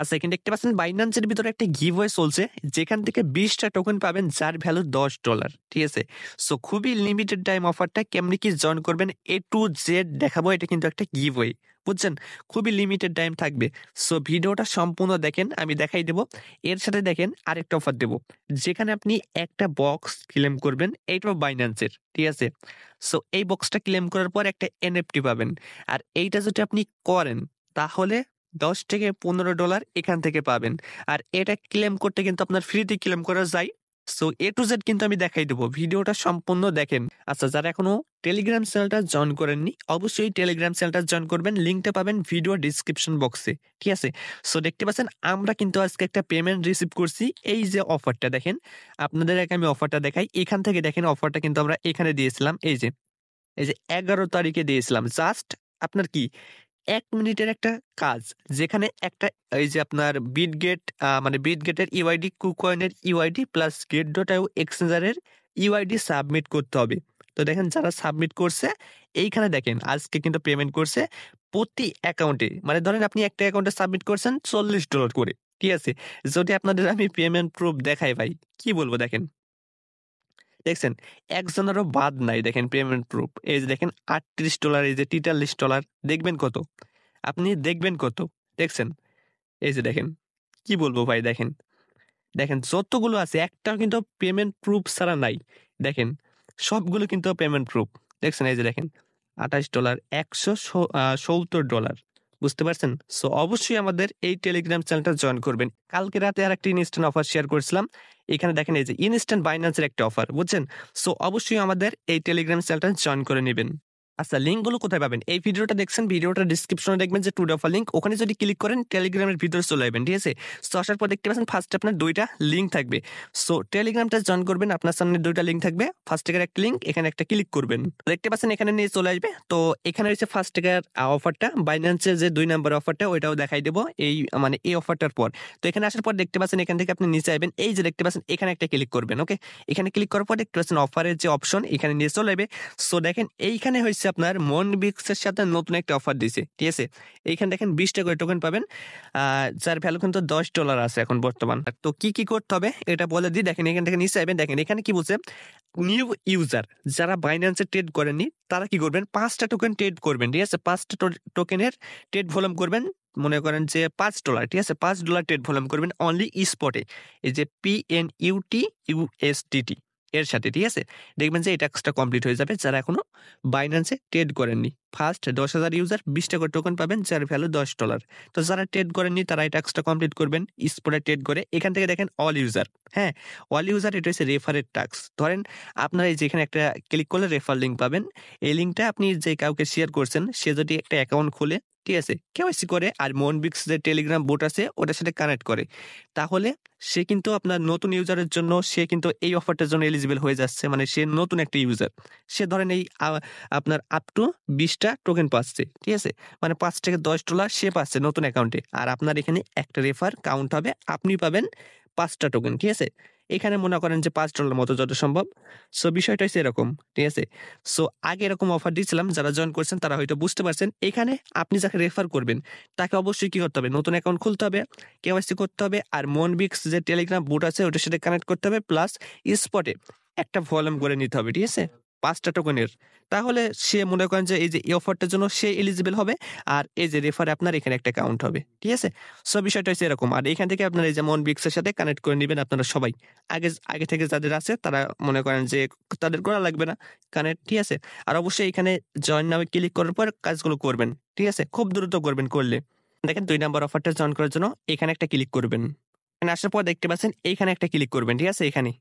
আচ্ছা, এখানে দেখতে পাচ্ছেন বাইন্যান্সের ভিতরে একটা গিভওয়ে চলছে, যেখান থেকে 20টা টোকেন পাবেন যার ভ্যালু $10। ঠিক আছে? সো খুবই লিমিটেড টাইম অফারটা। কেমনে কি জয়েন করবেন A to Z দেখাবো। এটা কিন্তু একটা গিভওয়ে, বুঝছেন? খুবই লিমিটেড টাইম থাকবে। সো ভিডিওটা সম্পূর্ণ দেখেন, আমি দেখাই দেব। এর সাথে দেখেন আরেকটা অফার দেব, যেখানে আপনি একটা বক্স ক্লেম করবেন, এইটাও বাইন্যান্সের। ঠিক আছে? সো এই বক্সটা ক্লেম করার পর একটা NFT পাবেন। আর এইটা যদি আপনি করেন তাহলে $10 থেকে $15 এখান থেকে পাবেন। আর এটা ক্লেম করতে কিন্তু আপনার ফ্রিতে ক্লেম করা যায়। সো A to Z কিন্তু আমি দেখাই দেবো। ভিডিওটা সম্পূর্ণ দেখেন। আচ্ছা, যারা এখনো টেলিগ্রাম চ্যানেলটা জয়েন করেননি, অবশ্যই টেলিগ্রাম চ্যানেলটা জয়েন করবেন। লিঙ্কটা পাবেন ভিডিও ডিসক্রিপশন বক্সে। ঠিক আছে? সো দেখতে পাচ্ছেন আমরা কিন্তু আজকে একটা পেমেন্ট রিসিভ করছি। এই যে অফারটা দেখেন, আপনাদের আগে আমি অফারটা দেখাই। এখান থেকে দেখেন অফারটা কিন্তু আমরা এখানে দিয়েছিলাম। এই যে 11 তারিখে দিয়েছিলাম। জাস্ট আপনার কি ১ মিনিটের একটা কাজ, যেখানে একটা এই যে আপনার বিটগেট মানে বিটগেটের ইউআইডি, কুকয়েনের ইউআইডি প্লাস গেট.io এক্সচেঞ্জারের ইউআইডি সাবমিট করতে হবে। তো দেখেন যারা সাবমিট করছে, এইখানে দেখেন আজকে কিন্তু পেমেন্ট করছে প্রতি অ্যাকাউন্টে। মানে ধরেন আপনি একটা অ্যাকাউন্টে সাবমিট করছেন $40 করে। ঠিক আছে? যদি আপনাদের আমি পেমেন্ট প্রুফ দেখাই ভাই, কি বলবো দেখেন। দেখছেন? একজনেরও বাদ নাই দেখেন পেমেন্ট প্রুফ। এই যে দেখেন $38, এই যে $43 দেখবেন কত? আপনি দেখবেন কত? দেখছেন? এই যে দেখেন। কি বলবো ভাই দেখেন। দেখেন যতগুলো আছে একটাও কিন্তু পেমেন্ট প্রুফ ছাড়া নাই। দেখেন সবগুলো কিন্তু পেমেন্ট প্রুফ। দেখছেন? এই যে দেখেন $28, $170। বুঝতে পারছেন? সো অবশ্যই আমাদের এই টেলিগ্রাম চ্যানেলটা জয়েন করবেন। কালকে রাতে আরেকটা ইনস্ট্যান্ট অফার শেয়ার করেছিলাম। এখানে দেখেন এই যে ইনস্ট্যান্ট বাইন্যান্সের একটা অফার, বুঝছেন? সো অবশ্যই আমাদের এই টেলিগ্রাম চ্যানেলটা জয়েন করে নিবেন। আচ্ছা, লিঙ্কগুলো কোথায় পাবেন? এই ভিডিওটা দেখছেন, ভিডিওটার ডেসক্রিপশনে দেখবেন যে 2 দফা লিঙ্ক। ওখানে যদি ক্লিক করেন টেলিগ্রামের ভিতরে চলে যাবেন। ঠিক আছে? সো আসার পর দেখতে পাচ্ছেন ফার্স্টে আপনার 2টা লিঙ্ক থাকবে। সো টেলিগ্রামটা জয়েন করবেন, আপনার সামনে 2টা লিঙ্ক থাকবে। ফার্স্ট এর একটা লিঙ্ক, এখানে একটা ক্লিক করবেন। দেখতে পাচ্ছেন এখানে নিয়ে চলে আসবে। তো এখানে রয়েছে ফার্স্ট এর অফারটা, বাইন্যান্সের যে 2 নাম্বার অফারটা, ওইটাও দেখাই দেব এই মানে এই অফারটার পর। তো এখানে আসার পর দেখতে পাচ্ছেন এখান থেকে আপনি নিচে আসবেন। এই যে দেখতে পাচ্ছেন এখানে একটা ক্লিক করবেন। ওকে? এখানে ক্লিক করার পর দেখতে পাচ্ছেন অফারের যে অপশন, এখানে নিয়ে চলে যাবে। সো দেখেন এইখানে হচ্ছে আপনার মনবিক্সের সাথে নতুন একটা অফার দিছে। ঠিক আছে? এইখানে দেখেন 20টা করে টোকেন পাবেন, যার ভ্যালু কিন্তু $10 আছে এখন বর্তমান। তো কি করতে হবে এটা বলে দিই। দেখেন এখান থেকে নিচে আসবেন। দেখেন এখানে কি বলছে, নিউ ইউজার যারা বাইন্যান্সে ট্রেড করেননি তারা কি করবেন, 5টা টোকেন ট্রেড করবেন। ঠিক আছে? 5টা টোকেনের ট্রেড ভলিউম করবেন, মনে করেন যে $5। ঠিক আছে? $5 ট্রেড ভলিউম করবেন অনলি স্পটে। এই যে PNUT USDT এর সাথে। ঠিক আছে? দেখবেন যে এই টাস্কটা কমপ্লিট হয়ে যাবে যারা এখনো বাইন্যান্সে ট্রেড করেননি। ফার্স্ট 10,000 ইউজার 20টা করে টোকেন পাবেন যার ভ্যালু $10। তো যারা ট্রেড করেননি তারা এই টাস্কটা কমপ্লিট করবেন স্পটে ট্রেড করে। এখান থেকে দেখেন অল ইউজার। হ্যাঁ, অল ইউজার এটা হচ্ছে রেফারের টাস্ক। ধরেন আপনারা এই যে এখানে একটা ক্লিক করলে রেফার লিঙ্ক পাবেন। এই লিঙ্কটা আপনি যে কাউকে শেয়ার করছেন সে যদি একটা অ্যাকাউন্ট খুলে, ঠিক আছে, কেওয়াইসি করে আর মনবিক্স যে টেলিগ্রাম বোট আছে ওটার সাথে কানেক্ট করে, তাহলে সে কিন্তু আপনার নতুন ইউজারের জন্য সে কিন্তু এই অফারটার জন্য এলিজিবল হয়ে যাচ্ছে। মানে সে নতুন একটা ইউজার। সে ধরেন এই আপনার আপ টু 20টা টোকেন পাচ্ছে। ঠিক আছে? মানে $5 থেকে $10 সে পাচ্ছে নতুন অ্যাকাউন্টে। আর আপনার এখানে একটা রেফার কাউন্ট হবে, আপনি পাবেন 5টা টোকেন। ঠিক আছে? এখানে মনে করেন যে $5 মতো যত সম্ভব। সো বিষয়টা হচ্ছে এরকম। ঠিক আছে? সো আগে এরকম অফার দিয়েছিলাম, যারা জয়েন করছেন তারা হয়তো বুঝতে পারছেন। এখানে আপনি যাকে রেফার করবেন তাকে অবশ্যই কি করতে হবে, নতুন অ্যাকাউন্ট খুলতে হবে, কেওয়াইসি করতে হবে, আর মনবিক্স যে টেলিগ্রাম বুট আছে ওটার সাথে কানেক্ট করতে হবে, প্লাস স্পটে একটা ভলিউম করে নিতে হবে। ঠিক আছে? 5টা টোকেনের। তাহলে সে মনে করেন যে এই যে এই অফারটার জন্য সে এলিজিবল হবে। আর এই যে রেফারে আপনার এখানে একটা কাউন্ট হবে। ঠিক আছে? সো বিষয়টা হচ্ছে এরকম। আর এখান থেকে আপনারা এই যে মনবিক্সের সাথে কানেক্ট করে নিবেন আপনারা সবাই। আগে থেকে যাদের আছে তারা মনে করেন যে তাদের করা লাগবে না কানেক্ট। ঠিক আছে? আর অবশ্যই এখানে জয়েন নামে ক্লিক করার পর কাজগুলো করবেন। ঠিক আছে? খুব দ্রুত করবেন করলে। দেখেন 2 নাম্বার অফারটা জয়েন করার জন্য এখানে একটা ক্লিক করবেন। এখানে আসার পর দেখতে পাচ্ছেন এইখানে একটা ক্লিক করবেন। ঠিক আছে? এখানে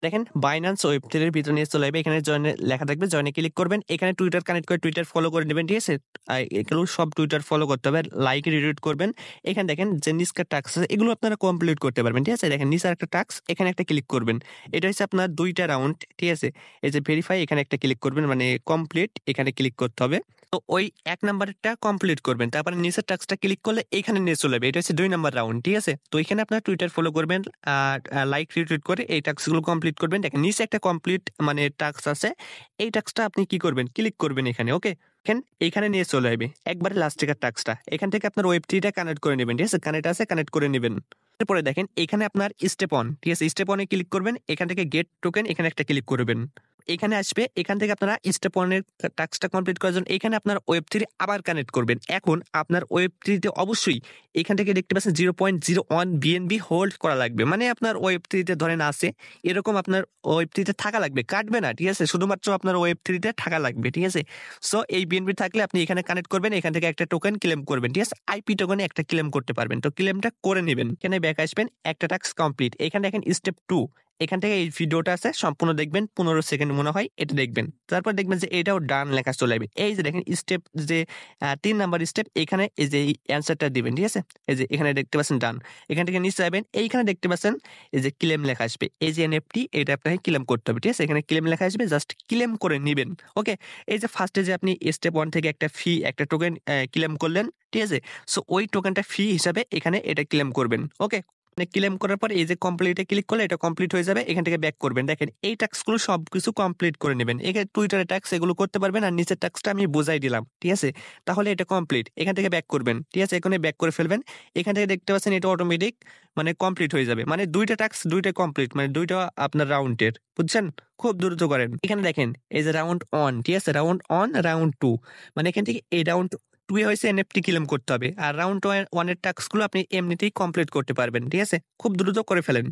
দেখেন বাইন্যান্স ওয়েব3 এর ভিতরে নিয়ে চলে যাবে। এখানে জয়েন লেখা থাকবে, জয়েনে ক্লিক করবেন। এখানে টুইটার কানেক্ট করে টুইটার ফলো করে নেবেন। ঠিক আছে? এগুলো সব টুইটার ফলো করতে হবে, লাইক রিটুইট করবেন। এখানে দেখেন যে নিচকার টাস্ক আছে এগুলো আপনারা কমপ্লিট করতে পারবেন। ঠিক আছে? দেখেন নিচে একটা টাস্ক, এখানে একটা ক্লিক করবেন। এটা হচ্ছে আপনার 2টা রাউন্ড। ঠিক আছে? এই যে ভেরিফাই, এখানে একটা ক্লিক করবেন, মানে কমপ্লিট, এখানে ক্লিক করতে হবে। তো ওই ১ নাম্বারেরটা কমপ্লিট করবেন। তারপরে নিচের টাস্কটা ক্লিক করলে এইখানে নিয়ে চলে যাবে। এটা হচ্ছে ২ নাম্বার রাউন্ড। ঠিক আছে? তো এখানে আপনার টুইটার ফলো করবেন। আর লাইক, রিটুইট করে এই টাস্কগুলো কমপ্লিট করবেন। দেখেন নিচে একটা কমপ্লিট মানে টাস্ক আছে। এই টাস্কটা আপনি কি করবেন? ক্লিক করবেন এখানে। ওকে? এইখানে নিয়ে চলে আসবে। একবারে লাস্টের টাস্কটা। এখান থেকে আপনার ওয়েব 3 টা কানেক্ট করে নিবেন। ঠিক আছে? কানেক্ট আছে, কানেক্ট করে নিবেন। এরপরে দেখেন এখানে আপনার স্টেপ অন। ঠিক আছে? স্টেপ অন এ ক্লিক করবেন। এখান থেকে গেট টোকেন এখানে একটা ক্লিক করবেন। এখানে আসবে। এখান থেকে আপনারা স্টেপ 1 এর টাস্কটা কমপ্লিট করার জন্য এখানে আপনার ওয়েব 3 আবার কানেক্ট করবেন। এখন আপনার ওয়েব 3 তে অবশ্যই এখান থেকে দেখতে পাচ্ছেন 0.01 বিএনবি হোল্ড করা লাগবে। মানে আপনার ওয়েব 3 তে ধরেন আছে, এরকম আপনার ওয়েব 3 তে থাকা লাগবে। কাটবে না। ঠিক আছে? শুধুমাত্র আপনার ওয়েব 3 তে থাকা লাগবে। ঠিক আছে? সো এই বিএনবি থাকলে আপনি এখানে কানেক্ট করবেন। এখান থেকে একটা টোকেন ক্লেম করবেন। ঠিক আছে? আইপি টোকেনে একটা ক্লেম করতে পারবেন। তো ক্লেমটা করে নিবেন। এখানে ব্যাক আসবেন। একটা টাস্ক কমপ্লিট। এখানে দেখেন স্টেপ 2 এখান থেকে এই ভিডিওটা আছে সম্পূর্ণ দেখবেন 15 সেকেন্ড মনে হয় এটা দেখবেন। তারপর দেখবেন যে এটাও ডান লেখা চলে আসবে। এই যে দেখেন স্টেপ যে ৩ নাম্বার স্টেপ এখানে এই যে অ্যান্সারটা দিবেন। ঠিক আছে? এই যে এখানে দেখতে পাচ্ছেন ডান। এখান থেকে নিচে যাবেন। এইখানে দেখতে পাচ্ছেন এই যে ক্লেম লেখা আসবে। এই যে এনএফটি এটা আপনাকে ক্লেম করতে হবে। ঠিক আছে? এখানে ক্লেম লেখা আসবে জাস্ট ক্লেম করে নিবেন। ওকে? এই যে ফার্স্টে যে আপনি স্টেপ 1 থেকে একটা ফি একটা টোকেন ক্লেম করলেন। ঠিক আছে? সো ওই টোকেনটা ফি হিসাবে এখানে এটা ক্লেম করবেন। ওকে? ক্লেম করার পর এই যে কমপ্লিটে ক্লিক করলে এটা কমপ্লিট হয়ে যাবে। এখান থেকে ব্যাক করবেন। দেখেন এই টাস্কগুলো সবকিছু কমপ্লিট করে নেবেন। এখানে টুইটারে টাস্ক এগুলো করতে পারবেন আর নিচের টাস্কটা আমি বুঝাই দিলাম। ঠিক আছে? তাহলে এটা কমপ্লিট। এখান থেকে ব্যাক করবেন। ঠিক আছে? এখানে ব্যাক করে ফেলবেন। এখান থেকে দেখতে পাচ্ছেন এটা অটোমেটিক মানে কমপ্লিট হয়ে যাবে। মানে ২ টা টাস্ক ২ টা কমপ্লিট মানে ২ টা আপনার রাউন্ডের। বুঝছেন? খুব দ্রুত করেন। এখানে দেখেন এই যে রাউন্ড 1 ঠিক আছে? রাউন্ড 1 রাউন্ড 2 মানে এখান থেকে এই রাউন্ড 2 এ হইছে এনএফটি ক্লেম করতে হবে। আর রাউন্ড 1 এর টাস্কগুলো আপনি এমনিতেই কমপ্লিট করতে পারবেন। ঠিক আছে? খুব দ্রুত করে ফেলেন।